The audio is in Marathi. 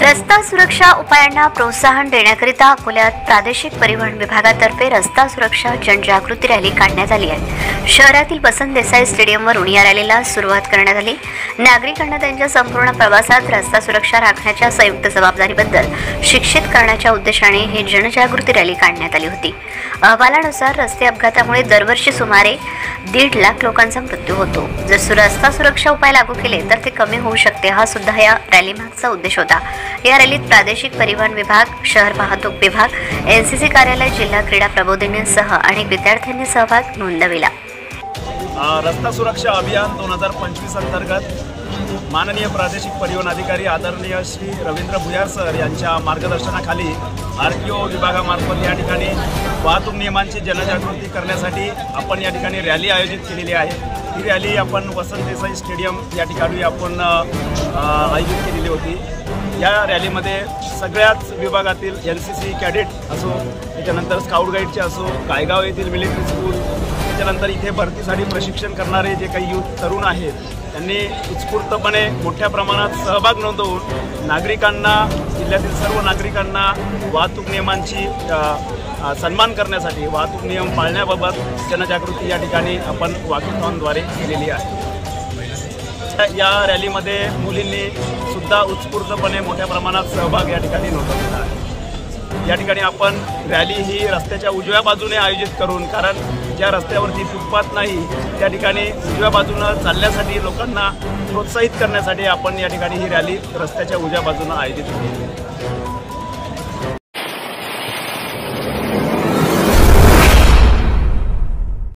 रस्ता सुरक्षा उपायांना प्रोत्साहन देण्याकरिता अकोल्यात प्रादेशिक परिवहन विभागातर्फे रस्ता सुरक्षा जनजागृती रॅली काढण्यात आली आहे। शहरातील वसंत देसाई स्टेडियमवरून या रॅलीला सुरुवात करण्यात आली। नागरिकांना त्यांच्या संपूर्ण प्रवासात रस्ता सुरक्षा राखण्याच्या संयुक्त जबाबदारीबद्दल शिक्षित करण्याच्या उद्देशाने ही जनजागृती रॅली काढण्यात आली होती। अहवालानुसार रस्ते अपघातामुळे दरवर्षी सुमारे 1.5 लाख लोकांचा मृत्यू होतो। जर रस्ता सुरक्षा उपाय लागू केले तर ते कमी होऊ शकते, हा सुद्धा या रॅलीमागचा उद्देश होता। या रॅलीत प्रादेशिक परिवहन विभाग, शहर वाहतूक विभाग, एनसीसी कार्यालय, जिल्हा क्रीडा प्रबोधिनीसह अनेक विद्यार्थ्यांनी सहभाग नोंदविला। रस्ता सुरक्षा अभियान 2025 अंतर्गत माननीय प्रादेशिक परिवहन अधिकारी आदरणीय श्री रवींद्र भुयार सर यांच्या मार्गदर्शनाखाली आरटीओ विभागामार्फत या ठिकाणी वाहतूक नियमांची जनजागृती करण्यासाठी आपण या ठिकाणी रॅली आयोजित केलेली आहे। ही रॅली आपण वसंत देसाई स्टेडियम या ठिकाणी आपण आयोजित केलेली होती। या रॅलीमध्ये सगळ्याच विभागातील एनसीसी कॅडेट असो, त्याच्यानंतर स्काउट गाईडचे असो, गायगाव येथील मिलिटरी स्कूल, त्याच्यानंतर इथे भरतीसाठी प्रशिक्षण करणारे जे काही युथ तरुण आहेत त्यांनी उत्स्फूर्तपणे मोठ्या प्रमाणात सहभाग नोंदवून नागरिकांना, जिल्ह्यातील सर्व नागरिकांना वाहतूक नियमांची सन्मान करण्यासाठी वाहतूक नियम पाळण्याबाबत जनजागृती या ठिकाणी आपण वॉकॅथॉनद्वारे केलेली आहे। या रॅलीमध्ये मुलींनी सुद्धा उत्स्फूर्तपणे मोठ्या प्रमाणात सहभाग या ठिकाणी नोंदवलेला आहे। या ठिकाणी आपण रॅली ही रस्त्याच्या उजव्या बाजूने आयोजित करून, कारण ज्या रस्त्यावरती फुटपाथ नाही त्या ठिकाणी उजव्या बाजूनं चालण्यासाठी लोकांना प्रोत्साहित करण्यासाठी आपण या ठिकाणी ही रॅली रस्त्याच्या उजव्या बाजूने आयोजित केली।